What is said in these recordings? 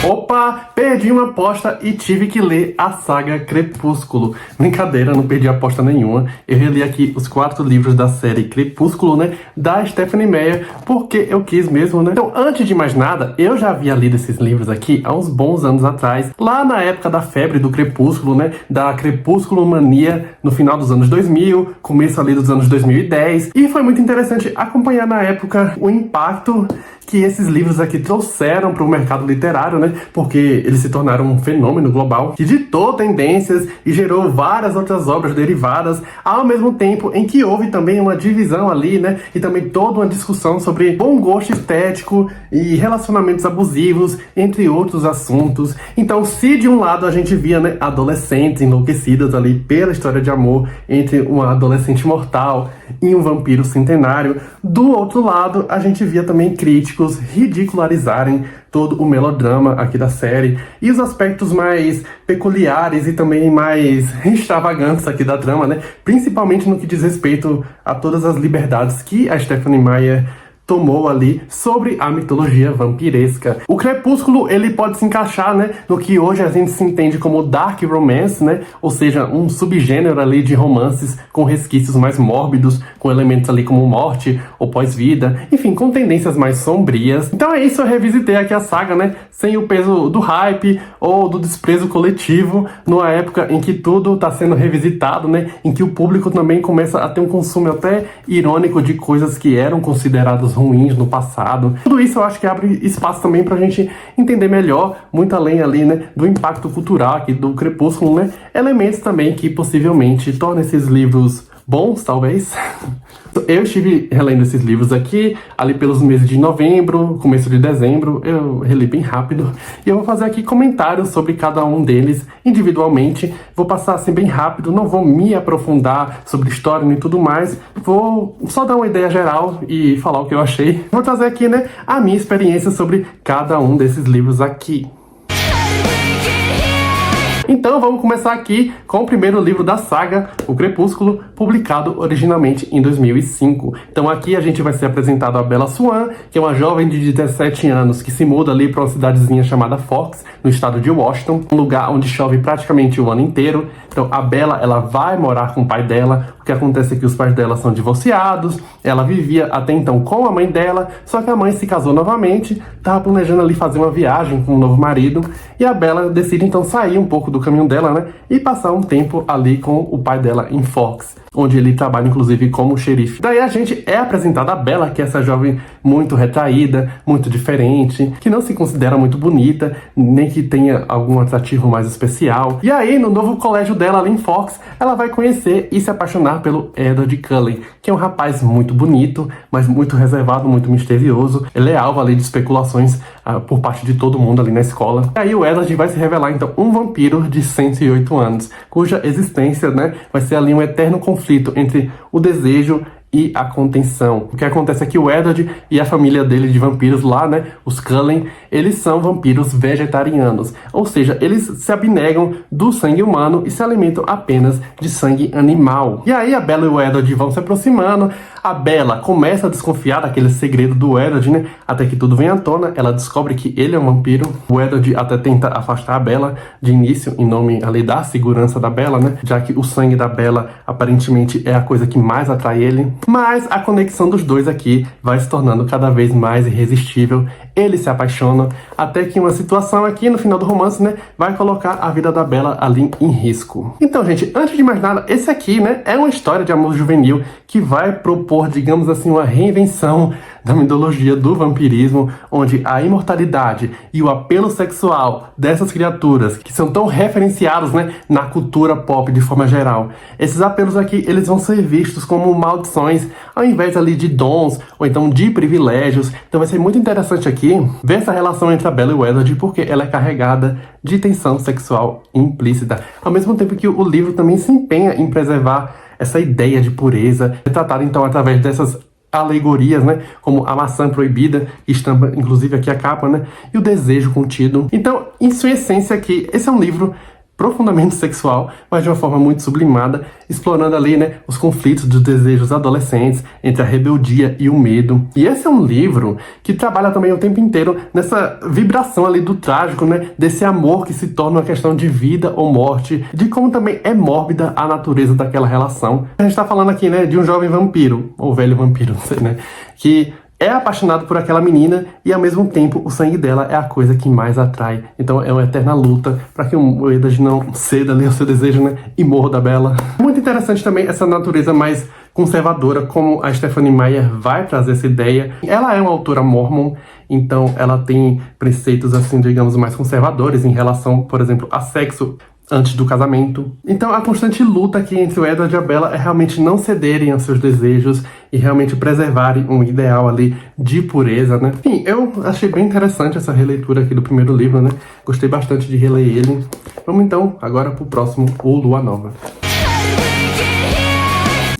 Opa, perdi uma aposta e tive que ler a saga Crepúsculo. Brincadeira, não perdi aposta nenhuma. Eu reli aqui os 4 livros da série Crepúsculo, né, da Stephenie Meyer, porque eu quis mesmo, né. Então, antes de mais nada, eu já havia lido esses livros aqui há uns bons anos atrás, lá na época da febre do Crepúsculo, né, da Crepúsculo Mania, no final dos anos 2000, começo ali dos anos 2010, e foi muito interessante acompanhar na época o impacto que esses livros aqui trouxeram para o mercado literário, né? Porque eles se tornaram um fenômeno global que ditou tendências e gerou várias outras obras derivadas, ao mesmo tempo em que houve também uma divisão ali, né? E também toda uma discussão sobre bom gosto estético e relacionamentos abusivos, entre outros assuntos. Então, se de um lado a gente via, né, adolescentes enlouquecidas ali pela história de amor entre uma adolescente mortal e um vampiro centenário, do outro lado a gente via também críticos ridicularizarem todo o melodrama aqui da série e os aspectos mais peculiares e também mais extravagantes aqui da trama, né? Principalmente no que diz respeito a todas as liberdades que a Stephenie Meyer tomou ali sobre a mitologia vampiresca. O Crepúsculo, ele pode se encaixar, né, no que hoje a gente se entende como dark romance, né, ou seja, um subgênero ali de romances com resquícios mais mórbidos, com elementos ali como morte ou pós-vida, enfim, com tendências mais sombrias. Então é isso, eu revisitei aqui a saga, né, sem o peso do hype ou do desprezo coletivo, numa época em que tudo tá sendo revisitado, né, em que o público também começa a ter um consumo até irônico de coisas que eram consideradas ruins no passado. Tudo isso eu acho que abre espaço também pra gente entender melhor, muito além ali, né, do impacto cultural aqui do Crepúsculo, né, elementos também que possivelmente tornam esses livros bons, talvez. Eu estive relendo esses livros aqui, ali pelos meses de novembro, começo de dezembro, eu reli bem rápido, e eu vou fazer aqui comentários sobre cada um deles individualmente. Vou passar assim bem rápido, não vou me aprofundar sobre história e tudo mais, vou só dar uma ideia geral e falar o que eu achei. Vou trazer aqui, né, a minha experiência sobre cada um desses livros aqui. Então vamos começar aqui com o primeiro livro da saga, O Crepúsculo, publicado originalmente em 2005. Então aqui a gente vai ser apresentado a Bella Swan, que é uma jovem de 17 anos que se muda ali para uma cidadezinha chamada Forks, no estado de Washington, um lugar onde chove praticamente o ano inteiro. Então a Bella, ela vai morar com o pai dela. O que acontece é que os pais dela são divorciados, ela vivia até então com a mãe dela, só que a mãe se casou novamente, estava planejando ali fazer uma viagem com um novo marido, e a Bella decide então sair um pouco do caminho dela, né, e passar um tempo ali com o pai dela em Forks, onde ele trabalha inclusive como xerife. Daí a gente é apresentada a Bella, que é essa jovem muito retraída, muito diferente, que não se considera muito bonita, nem que tenha algum atrativo mais especial. E aí, no novo colégio dela ali em Forks, ela vai conhecer e se apaixonar pelo Edward Cullen, que é um rapaz muito bonito, mas muito reservado, muito misterioso. Ele é alvo ali de especulações por parte de todo mundo ali na escola. E aí o Edward vai se revelar então um vampiro de 108 anos, cuja existência, né, vai ser ali um eterno conflito entre o desejo e a contenção. O que acontece é que o Edward e a família dele de vampiros lá, né, os Cullen, eles são vampiros vegetarianos, ou seja, eles se abnegam do sangue humano e se alimentam apenas de sangue animal. E aí a Bella e o Edward vão se aproximando. A Bella começa a desconfiar daquele segredo do Edward, né, até que tudo vem à tona. Ela descobre que ele é um vampiro. O Edward até tenta afastar a Bella de início, em nome ali da segurança da Bella, né, já que o sangue da Bella aparentemente é a coisa que mais atrai ele. Mas a conexão dos dois aqui vai se tornando cada vez mais irresistível. Eles se apaixonam, até que uma situação aqui no final do romance, né, vai colocar a vida da Bella ali em risco. Então, gente, antes de mais nada, esse aqui, né, é uma história de amor juvenil que vai propor, digamos assim, uma reinvenção da mitologia do vampirismo, onde a imortalidade e o apelo sexual dessas criaturas, que são tão referenciados, né, na cultura pop de forma geral, esses apelos aqui, eles vão ser vistos como maldições, ao invés ali de dons, ou então de privilégios. Então vai ser muito interessante aqui ver essa relação entre a Bella e o Edward, porque ela é carregada de tensão sexual implícita, ao mesmo tempo que o livro também se empenha em preservar essa ideia de pureza, retratada então através dessas alegorias, né, como a maçã proibida, que estampa inclusive aqui a capa, né, e o desejo contido. Então, em sua essência aqui, esse é um livro profundamente sexual, mas de uma forma muito sublimada, explorando ali, né, os conflitos dos desejos adolescentes, entre a rebeldia e o medo. E esse é um livro que trabalha também o tempo inteiro nessa vibração ali do trágico, né, desse amor que se torna uma questão de vida ou morte, de como também é mórbida a natureza daquela relação. A gente tá falando aqui, né, de um jovem vampiro, ou velho vampiro, não sei, né, que é apaixonado por aquela menina e ao mesmo tempo o sangue dela é a coisa que mais atrai. Então é uma eterna luta para que o Eddard não ceda ali ao seu desejo, né, e morra da Bella. Muito interessante também essa natureza mais conservadora, como a Stephenie Meyer vai trazer essa ideia. Ela é uma autora mormon, então ela tem preceitos, assim, digamos, mais conservadores em relação, por exemplo, a sexo antes do casamento. Então a constante luta aqui entre o Eddard e a Bella é realmente não cederem aos seus desejos e realmente preservarem um ideal ali de pureza, né? Enfim, eu achei bem interessante essa releitura aqui do primeiro livro, né? Gostei bastante de reler ele. Vamos então agora pro próximo, O Lua Nova.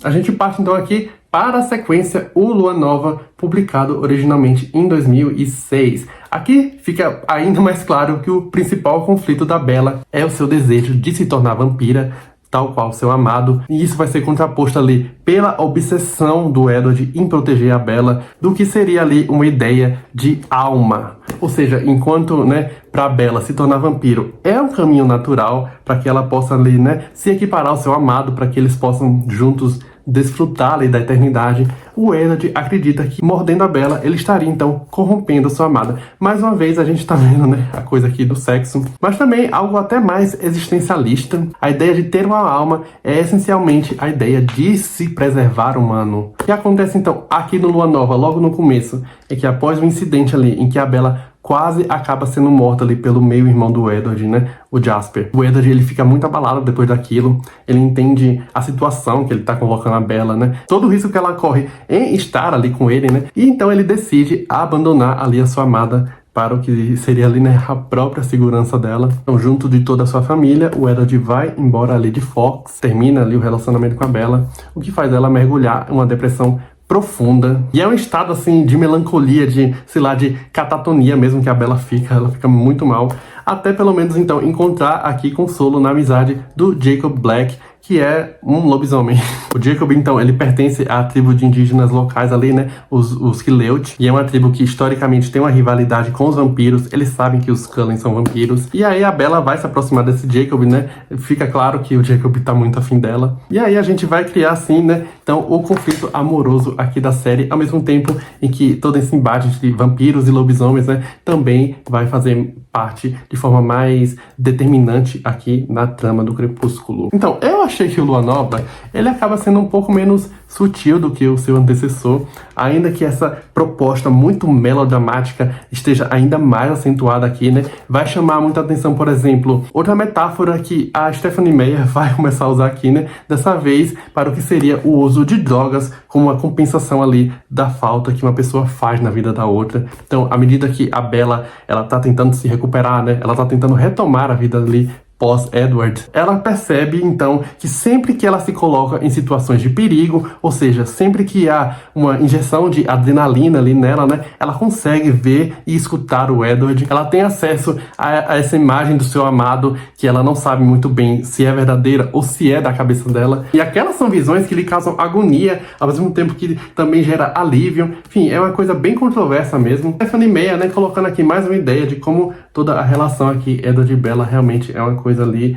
A gente parte então aqui para a sequência O Lua Nova, publicado originalmente em 2006. Aqui fica ainda mais claro que o principal conflito da Bella é o seu desejo de se tornar vampira, tal qual seu amado, e isso vai ser contraposto ali pela obsessão do Eddard em proteger a Bella, do que seria ali uma ideia de alma. Ou seja, enquanto, né, para Bella se tornar vampiro é um caminho natural para que ela possa ali, né, se equiparar ao seu amado, para que eles possam juntos desfrutar ali da eternidade, o Eddard acredita que mordendo a Bella ele estaria então corrompendo a sua amada. Mais uma vez a gente tá vendo, né, a coisa aqui do sexo, mas também algo até mais existencialista. A ideia de ter uma alma é essencialmente a ideia de se preservar humano. O que acontece então aqui no Lua Nova, logo no começo, é que após o incidente ali em que a Bella quase acaba sendo morta ali pelo meio-irmão do Eddard, né, o Jasper. O Eddard, ele fica muito abalado depois daquilo, ele entende a situação que ele tá colocando a Bella, né, todo o risco que ela corre em estar ali com ele, né, e então ele decide abandonar ali a sua amada para o que seria ali, né, a própria segurança dela. Então, junto de toda a sua família, o Eddard vai embora ali de Forks, termina ali o relacionamento com a Bella, o que faz ela mergulhar em uma depressão profunda. E é um estado, assim, de melancolia, de, sei lá, de catatonia mesmo que a Bella fica. Ela fica muito mal. Até, pelo menos, então, encontrar aqui consolo na amizade do Jacob Black, que é um lobisomem. O Jacob, então, ele pertence à tribo de indígenas locais ali, né, os Quileute, e é uma tribo que historicamente tem uma rivalidade com os vampiros. Eles sabem que os Cullen são vampiros, e aí a Bella vai se aproximar desse Jacob, né, fica claro que o Jacob tá muito afim dela, e aí a gente vai criar, assim, né, então, o conflito amoroso aqui da série, ao mesmo tempo em que todo esse embate de vampiros e lobisomens, né, também vai fazer parte de forma mais determinante aqui na trama do Crepúsculo. Então, eu achei que o Lua Nova, ele acaba sendo um pouco menos sutil do que o seu antecessor, ainda que essa proposta muito melodramática esteja ainda mais acentuada aqui, né? Vai chamar muita atenção, por exemplo, outra metáfora que a Stephenie Meyer vai começar a usar aqui, né? Dessa vez para o que seria o uso de drogas como uma compensação ali da falta que uma pessoa faz na vida da outra. Então, à medida que a Bella, ela tá tentando se recuperar, né? Ela tá tentando retomar a vida ali pós-Edward, ela percebe então que sempre que ela se coloca em situações de perigo, ou seja, sempre que há uma injeção de adrenalina ali nela, né, ela consegue ver e escutar o Edward. Ela tem acesso a essa imagem do seu amado que ela não sabe muito bem se é verdadeira ou se é da cabeça dela. E aquelas são visões que lhe causam agonia, ao mesmo tempo que também gera alívio. Enfim, é uma coisa bem controversa mesmo. Stephenie Meyer, né, colocando aqui mais uma ideia de como toda a relação aqui Edward e Bella realmente é uma coisa ali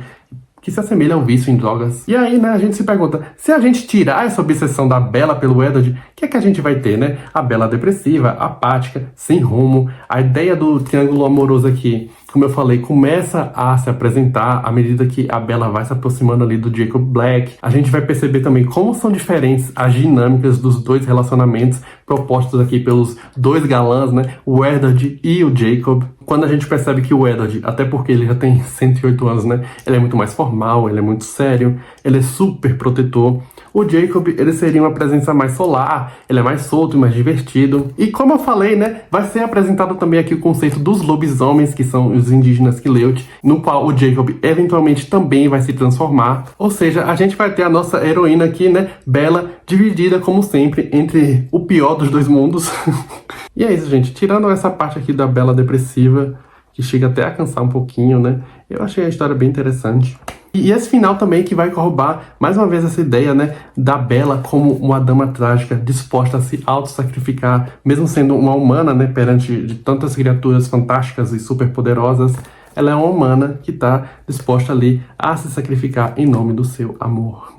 que se assemelha ao vício em drogas. E aí, né, a gente se pergunta, se a gente tirar essa obsessão da Bella pelo Edward, o que é que a gente vai ter, né? A Bella depressiva, apática, sem rumo. A ideia do triângulo amoroso aqui, como eu falei, começa a se apresentar à medida que a Bella vai se aproximando ali do Jacob Black. A gente vai perceber também como são diferentes as dinâmicas dos dois relacionamentos propostos aqui pelos dois galãs, né? O Eddard e o Jacob. Quando a gente percebe que o Eddard, até porque ele já tem 108 anos, né? Ele é muito mais formal, ele é muito sério, ele é super protetor. O Jacob, ele seria uma presença mais solar, ele é mais solto e mais divertido. E como eu falei, né, vai ser apresentado também aqui o conceito dos lobisomens, que são os indígenas Quileute, no qual o Jacob eventualmente também vai se transformar. Ou seja, a gente vai ter a nossa heroína aqui, né, Bella, dividida como sempre entre o pior dos dois mundos. E é isso, gente. Tirando essa parte aqui da Bella depressiva, que chega até a cansar um pouquinho, né? Eu achei a história bem interessante. E esse final também que vai corroborar mais uma vez essa ideia, né, da Bella como uma dama trágica disposta a se auto-sacrificar, mesmo sendo uma humana, né, perante de tantas criaturas fantásticas e super poderosas, ela é uma humana que está disposta ali a se sacrificar em nome do seu amor.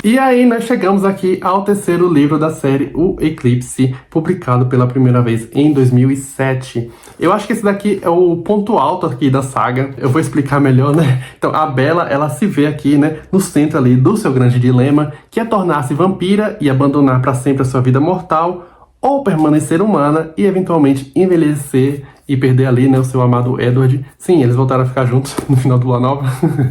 E aí nós chegamos aqui ao terceiro livro da série, O Eclipse, publicado pela primeira vez em 2007. Eu acho que esse daqui é o ponto alto aqui da saga. Eu vou explicar melhor, né? Então a Bella, ela se vê aqui, né, no centro ali do seu grande dilema, que é tornar-se vampira e abandonar para sempre a sua vida mortal, ou permanecer humana e eventualmente envelhecer e perder ali, né, o seu amado Edward. Sim, eles voltaram a ficar juntos no final do Lua Nova.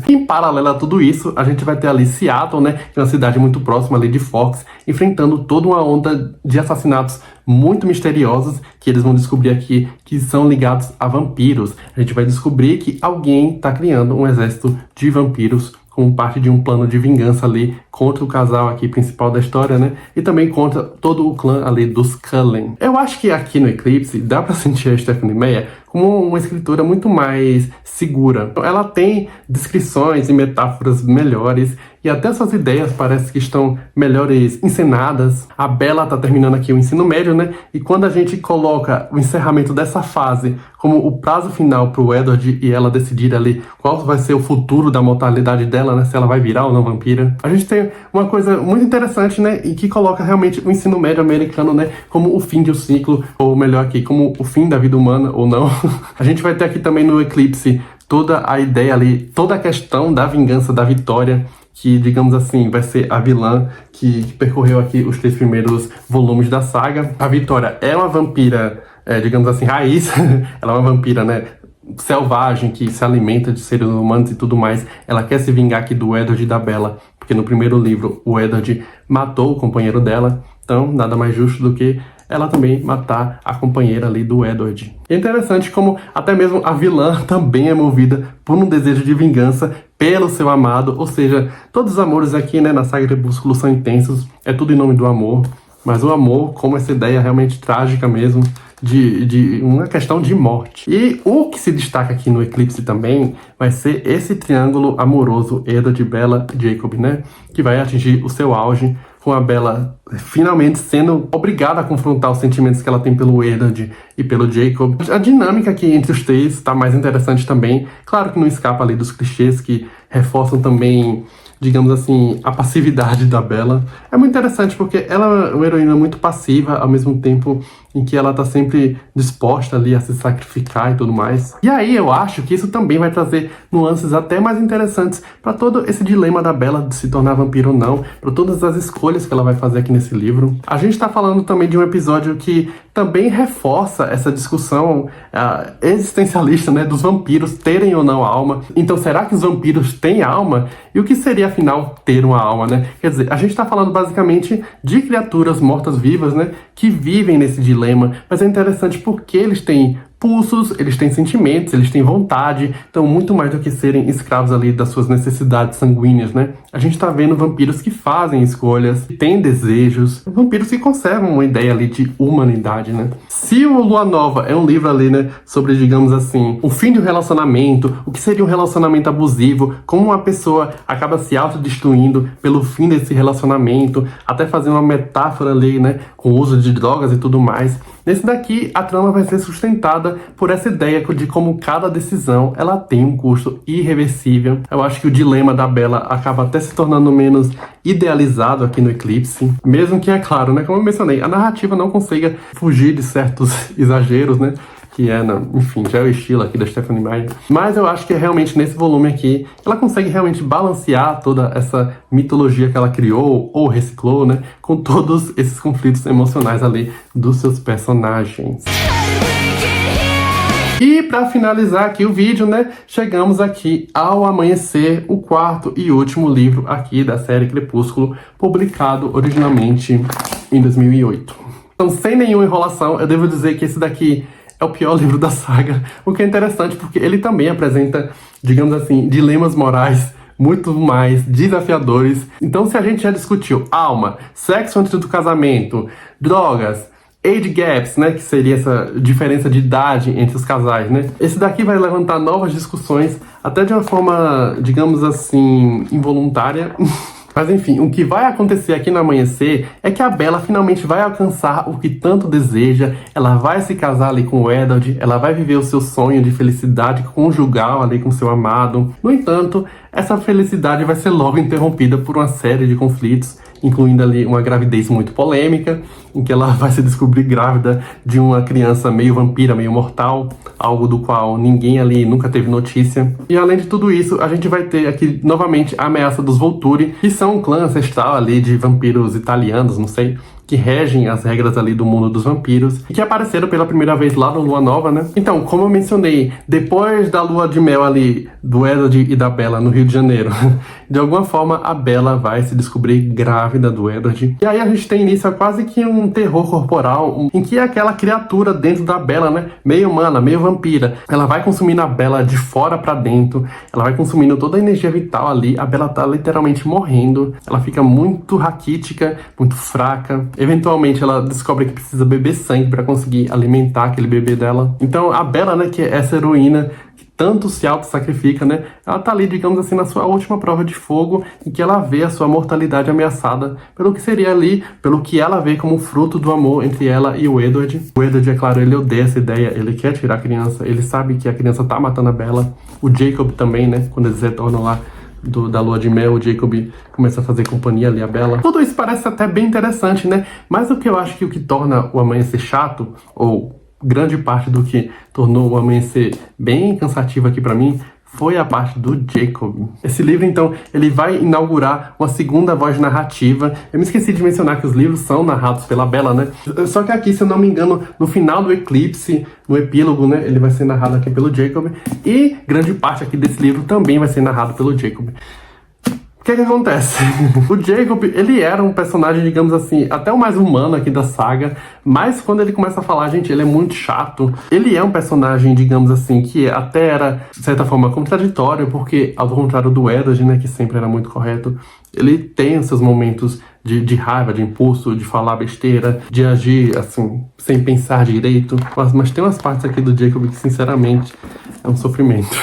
Em paralelo a tudo isso, a gente vai ter ali Seattle, né, que é uma cidade muito próxima ali de Fox, enfrentando toda uma onda de assassinatos muito misteriosos que eles vão descobrir aqui que são ligados a vampiros. A gente vai descobrir que alguém está criando um exército de vampiros como parte de um plano de vingança ali contra o casal aqui principal da história, né? E também contra todo o clã ali dos Cullen. Eu acho que aqui no Eclipse dá pra sentir a Stephenie Meyer como uma escritora muito mais segura. Ela tem descrições e metáforas melhores e até suas ideias parece que estão melhores encenadas. A Bella tá terminando aqui o ensino médio, né? E quando a gente coloca o encerramento dessa fase como o prazo final pro Edward e ela decidir ali qual vai ser o futuro da mortalidade dela, né? Se ela vai virar ou não vampira. A gente tem uma coisa muito interessante, né? E que coloca realmente o ensino médio americano, né? Como o fim de um ciclo, ou melhor aqui, como o fim da vida humana ou não. A gente vai ter aqui também no Eclipse toda a ideia ali, toda a questão da vingança, da Vitória, que, digamos assim, vai ser a vilã que percorreu aqui os 3 primeiros volumes da saga. A Vitória é uma vampira, digamos assim, raiz. Ela é uma vampira, né, selvagem, que se alimenta de seres humanos e tudo mais. Ela quer se vingar aqui do Edward e da Bella, porque no primeiro livro o Edward matou o companheiro dela. Então, nada mais justo do que ela também matar a companheira ali do Edward. É interessante como até mesmo a vilã também é movida por um desejo de vingança pelo seu amado, ou seja, todos os amores aqui, né, na saga Crepúsculo são intensos, é tudo em nome do amor, mas o amor como essa ideia realmente trágica mesmo, de uma questão de morte. E o que se destaca aqui no Eclipse também vai ser esse triângulo amoroso Edward, Bella e Jacob, né, que vai atingir o seu auge, com a Bella finalmente sendo obrigada a confrontar os sentimentos que ela tem pelo Edward e pelo Jacob. A dinâmica aqui entre os três está mais interessante também. Claro que não escapa ali dos clichês que reforçam também, digamos assim, a passividade da Bella. É muito interessante porque ela é uma heroína muito passiva, ao mesmo tempo em que ela tá sempre disposta ali a se sacrificar e tudo mais. E aí eu acho que isso também vai trazer nuances até mais interessantes para todo esse dilema da Bella de se tornar vampiro ou não, para todas as escolhas que ela vai fazer aqui nesse livro. A gente tá falando também de um episódio que também reforça essa discussão existencialista, né, dos vampiros terem ou não alma. Então, será que os vampiros têm alma? E o que seria, afinal, ter uma alma, né? Quer dizer, a gente tá falando basicamente de criaturas mortas-vivas, né, que vivem nesse dilema, mas é interessante porque eles têm pulsos, eles têm sentimentos, eles têm vontade, então muito mais do que serem escravos ali das suas necessidades sanguíneas, né? A gente tá vendo vampiros que fazem escolhas, que têm desejos, vampiros que conservam uma ideia ali de humanidade, né? Se o Lua Nova é um livro ali, né, sobre, digamos assim, o fim de um relacionamento, o que seria um relacionamento abusivo, como uma pessoa acaba se autodestruindo pelo fim desse relacionamento, até fazer uma metáfora ali, né, com o uso de drogas e tudo mais. Nesse daqui, a trama vai ser sustentada por essa ideia de como cada decisão ela tem um custo irreversível. Eu acho que o dilema da Bella acaba até se tornando menos idealizado aqui no Eclipse. Mesmo que, é claro, né, como eu mencionei, a narrativa não consiga fugir de certos exageros, né? Que é, enfim, já é o estilo aqui da Stephenie Meyer. Mas eu acho que realmente nesse volume aqui, ela consegue realmente balancear toda essa mitologia que ela criou ou reciclou, né, com todos esses conflitos emocionais ali dos seus personagens. E para finalizar aqui o vídeo, né, chegamos aqui ao Amanhecer, o quarto e último livro aqui da série Crepúsculo, publicado originalmente em 2008. Então, sem nenhuma enrolação, eu devo dizer que esse daqui é o pior livro da saga, o que é interessante porque ele também apresenta, digamos assim, dilemas morais muito mais desafiadores. Então, se a gente já discutiu alma, sexo antes do casamento, drogas age gaps, né, que seria essa diferença de idade entre os casais, né? Esse daqui vai levantar novas discussões, até de uma forma, digamos assim, involuntária. Mas enfim, o que vai acontecer aqui no Amanhecer é que a Bella finalmente vai alcançar o que tanto deseja, ela vai se casar ali com o Edward, ela vai viver o seu sonho de felicidade conjugal ali com seu amado. No entanto, essa felicidade vai ser logo interrompida por uma série de conflitos, incluindo ali uma gravidez muito polêmica, em que ela vai se descobrir grávida de uma criança meio vampira, meio mortal, algo do qual ninguém ali nunca teve notícia. E além de tudo isso, a gente vai ter aqui novamente a ameaça dos Volturi, que são um clã ancestral ali de vampiros italianos, não sei, que regem as regras ali do mundo dos vampiros, e que apareceram pela primeira vez lá no Lua Nova, né? Então, como eu mencionei, depois da lua de mel ali do Edward e da Bella no Rio de Janeiro, de alguma forma a Bella vai se descobrir grávida do Edward. E aí a gente tem início a quase que um terror corporal, em que aquela criatura dentro da Bella, né? Meio humana, meio vampira, ela vai consumindo a Bella de fora pra dentro, ela vai consumindo toda a energia vital ali, a Bella tá literalmente morrendo, ela fica muito raquítica, muito fraca. Eventualmente ela descobre que precisa beber sangue para conseguir alimentar aquele bebê dela. Então a Bella, né, que é essa heroína que tanto se auto-sacrifica, né, ela tá ali, digamos assim, na sua última prova de fogo, em que ela vê a sua mortalidade ameaçada pelo que seria ali, pelo que ela vê como fruto do amor entre ela e o Edward. O Edward, é claro, ele odeia essa ideia, ele quer tirar a criança, ele sabe que a criança tá matando a Bella. O Jacob também, né, quando eles retornam lá da lua de mel, o Jacob começa a fazer companhia ali a Bella. Tudo isso parece até bem interessante, né? Mas o que eu acho que o que torna o Amanhecer chato, ou grande parte do que tornou o Amanhecer bem cansativo aqui pra mim, foi a parte do Jacob. Esse livro, então, ele vai inaugurar uma segunda voz narrativa. Eu me esqueci de mencionar que os livros são narrados pela Bella, né? Só que aqui, se eu não me engano, no final do Eclipse, no epílogo, né, ele vai ser narrado aqui pelo Jacob. E grande parte aqui desse livro também vai ser narrado pelo Jacob. O que acontece? O Jacob, ele era um personagem, digamos assim, até o mais humano aqui da saga, mas quando ele começa a falar, gente, ele é muito chato. Ele é um personagem, digamos assim, que até era, de certa forma, contraditório, porque, ao contrário do Edward, né, que sempre era muito correto, ele tem os seus momentos de raiva, de impulso, de falar besteira, de agir, assim, sem pensar direito. Mas tem umas partes aqui do Jacob que, sinceramente, é um sofrimento.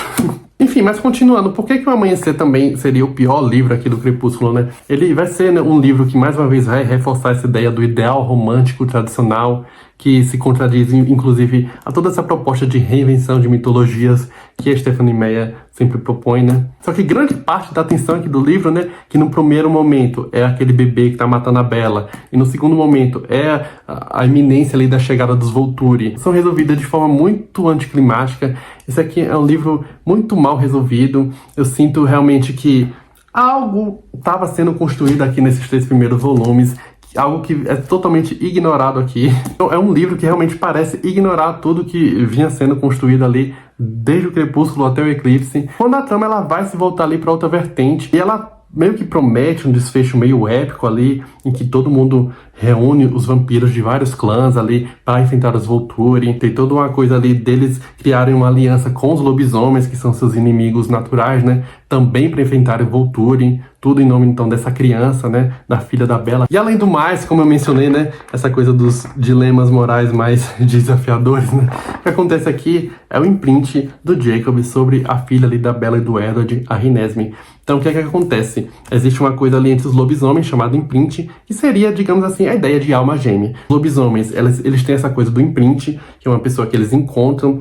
Enfim, mas continuando, por que o Amanhecer também seria o pior livro aqui do Crepúsculo, né? Ele vai ser, né, um livro que, mais uma vez, vai reforçar essa ideia do ideal romântico tradicional, que se contradiz, inclusive, a toda essa proposta de reinvenção de mitologias que a Stephenie Meyer sempre propõe, né? Só que grande parte da atenção aqui do livro, né, que no primeiro momento é aquele bebê que tá matando a Bella, e no segundo momento é a iminência ali da chegada dos Volturi, são resolvidas de forma muito anticlimática. Esse aqui é um livro muito mal resolvido. Eu sinto realmente que algo estava sendo construído aqui nesses 3 primeiros volumes, algo que é totalmente ignorado aqui. Então, é um livro que realmente parece ignorar tudo que vinha sendo construído ali desde o Crepúsculo até o Eclipse, quando a trama ela vai se voltar ali para outra vertente, e ela meio que promete um desfecho meio épico ali, em que todo mundo reúne os vampiros de vários clãs ali para enfrentar os Volturi. Tem toda uma coisa ali deles criarem uma aliança com os lobisomens, que são seus inimigos naturais, né? Também para enfrentarem o Volturi. Tudo em nome, então, dessa criança, né? Da filha da Bella. E além do mais, como eu mencionei, né? Essa coisa dos dilemas morais mais desafiadores, né? O que acontece aqui é o imprint do Jacob sobre a filha ali da Bella e do Edward, a Renesmee. Então, o que acontece? Existe uma coisa ali entre os lobisomens chamada imprint, que seria, digamos assim, a ideia de alma gêmea. Os lobisomens, eles têm essa coisa do imprint, que é uma pessoa que eles encontram,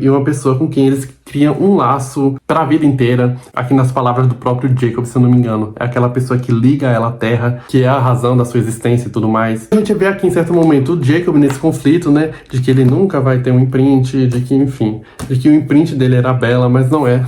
e uma pessoa com quem eles criam um laço para a vida inteira. Aqui nas palavras do próprio Jacob, se eu não me engano, é aquela pessoa que liga ela à terra, que é a razão da sua existência e tudo mais. A gente vê aqui, em certo momento, o Jacob nesse conflito, né, de que ele nunca vai ter um imprint, de que, enfim, de que o imprint dele era a Bella, mas não é.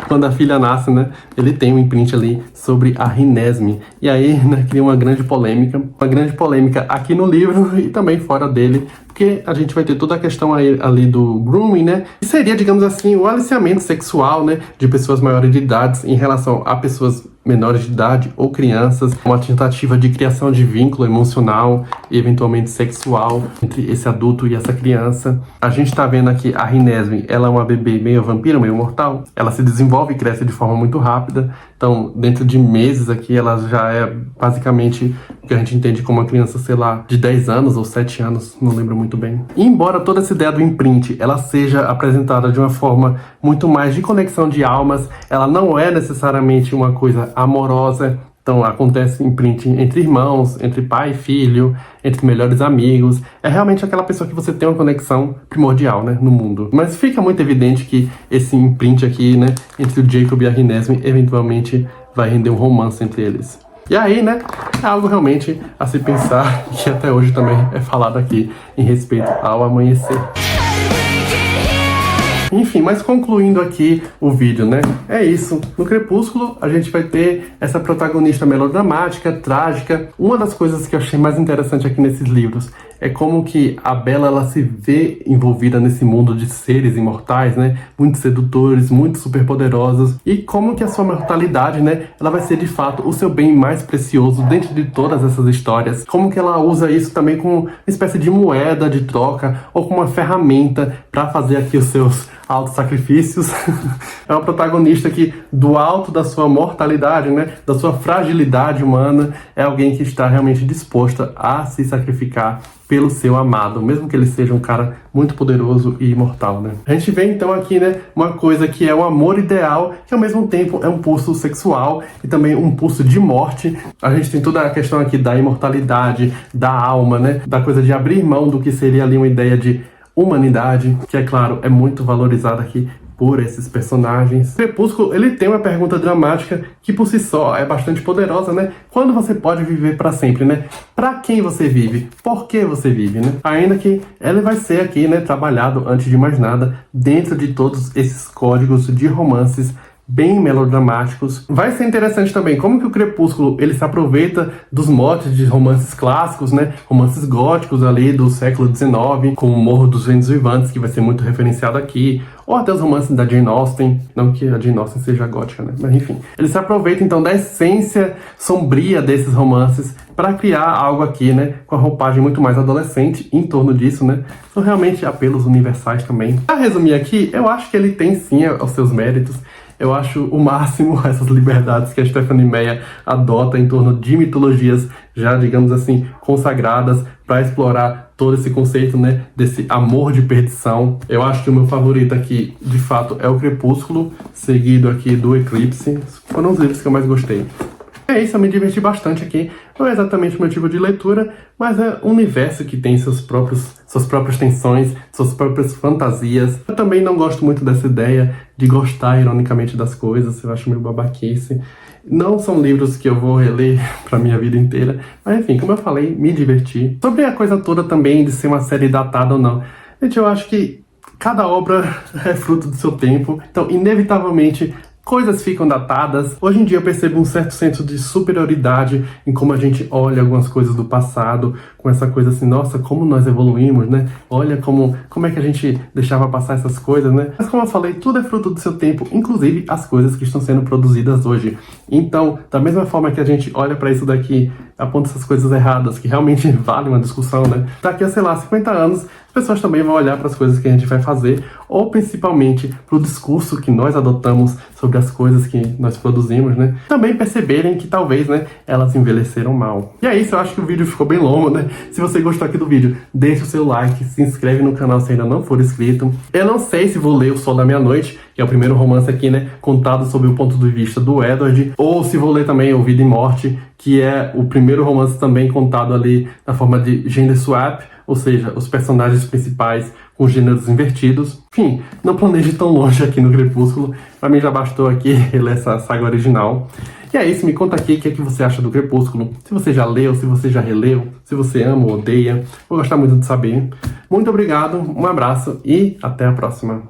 Quando a filha nasce, né, ele tem um imprint ali sobre a Renesmee. E aí, né, cria uma grande polêmica aqui no livro e também fora dele, porque a gente vai ter toda a questão ali do grooming, né, que seria, digamos assim, o aliciamento sexual, né, de pessoas maiores de idade em relação a pessoas menores de idade ou crianças, uma tentativa de criação de vínculo emocional e eventualmente sexual entre esse adulto e essa criança. A gente tá vendo aqui a Renesmee, ela é uma bebê meio vampira, meio mortal. Ela se desenvolve e cresce de forma muito rápida, então dentro de meses aqui ela já é basicamente o que a gente entende como uma criança, sei lá, de 10 anos ou 7 anos, não lembro muito bem. E embora toda essa ideia do imprint ela seja apresentada de uma forma muito mais de conexão de almas, ela não é necessariamente uma coisa amorosa. Então acontece imprint entre irmãos, entre pai e filho, entre melhores amigos. É realmente aquela pessoa que você tem uma conexão primordial, né, no mundo. Mas fica muito evidente que esse imprint aqui, né, entre o Jacob e a Renesmee, eventualmente vai render um romance entre eles. E aí, né, é algo realmente a se pensar, que até hoje também é falado aqui em respeito ao amanhecer. Enfim, mas concluindo aqui o vídeo, né? É isso. No Crepúsculo, a gente vai ter essa protagonista melodramática, trágica. Uma das coisas que eu achei mais interessante aqui nesses livros é como que a Bella, ela se vê envolvida nesse mundo de seres imortais, né? Muito sedutores, muito superpoderosos. E como que a sua mortalidade, né? Ela vai ser, de fato, o seu bem mais precioso dentro de todas essas histórias. Como que ela usa isso também como uma espécie de moeda de troca ou como uma ferramenta para fazer aqui os seus autossacrifícios. É uma protagonista que, do alto da sua mortalidade, né, da sua fragilidade humana, é alguém que está realmente disposta a se sacrificar pelo seu amado, mesmo que ele seja um cara muito poderoso e imortal, né? A gente vê então aqui, né, uma coisa que é o amor ideal, que ao mesmo tempo é um pulso sexual e também um pulso de morte. A gente tem toda a questão aqui da imortalidade, da alma, né, da coisa de abrir mão do que seria ali uma ideia de humanidade, que é claro, é muito valorizada aqui por esses personagens. Crepúsculo, ele tem uma pergunta dramática que por si só é bastante poderosa, né? Quando você pode viver para sempre, né? Para quem você vive? Por que você vive, né? Ainda que ele vai ser aqui, né, trabalhado, antes de mais nada, dentro de todos esses códigos de romances bem melodramáticos. Vai ser interessante também como que o Crepúsculo ele se aproveita dos motes de romances clássicos, né? Romances góticos ali do século XIX, como o Morro dos Ventos Vivantes, que vai ser muito referenciado aqui, ou até os romances da Jane Austen, não que a Jane Austen seja gótica, né? Mas enfim, ele se aproveita então da essência sombria desses romances para criar algo aqui, né, com a roupagem muito mais adolescente em torno disso, né? São realmente apelos universais também. Para resumir aqui, eu acho que ele tem sim os seus méritos. Eu acho o máximo essas liberdades que a Stephenie Meyer adota em torno de mitologias já, digamos assim, consagradas para explorar todo esse conceito, né, desse amor de perdição. Eu acho que o meu favorito aqui, de fato, é o Crepúsculo, seguido aqui do Eclipse. Foram os livros que eu mais gostei. É isso, eu me diverti bastante aqui. Não é exatamente o meu tipo de leitura, mas é um universo que tem suas próprias tensões, suas próprias fantasias. Eu também não gosto muito dessa ideia de gostar ironicamente das coisas, eu acho meio babaquice. Não são livros que eu vou reler pra minha vida inteira, mas enfim, como eu falei, me diverti. Sobre a coisa toda também de ser uma série datada ou não, gente, eu acho que cada obra é fruto do seu tempo, então inevitavelmente coisas ficam datadas. Hoje em dia eu percebo um certo senso de superioridade em como a gente olha algumas coisas do passado, com essa coisa assim, nossa, como nós evoluímos, né? Olha como é que a gente deixava passar essas coisas, né? Mas como eu falei, tudo é fruto do seu tempo, inclusive as coisas que estão sendo produzidas hoje. Então, da mesma forma que a gente olha pra isso daqui, aponta essas coisas erradas, que realmente valem uma discussão, né? Daqui a, sei lá, 50 anos, as pessoas também vão olhar para as coisas que a gente vai fazer, ou principalmente para o discurso que nós adotamos sobre as coisas que nós produzimos, né? Também perceberem que talvez, né, elas envelheceram mal. E é isso, eu acho que o vídeo ficou bem longo, né? Se você gostou aqui do vídeo, deixa o seu like, se inscreve no canal se ainda não for inscrito. Eu não sei se vou ler O Sol da Meia-Noite, que é o primeiro romance aqui, né, contado sob o ponto de vista do Edward, ou se vou ler também O Vida e Morte, que é o primeiro romance também contado ali na forma de gender swap, ou seja, os personagens principais com gêneros invertidos. Enfim, não planeje tão longe aqui no Crepúsculo. Pra mim já bastou aqui ler essa saga original. E é isso, me conta aqui o que é que você acha do Crepúsculo. Se você já leu, se você já releu, se você ama ou odeia. Vou gostar muito de saber. Muito obrigado, um abraço e até a próxima.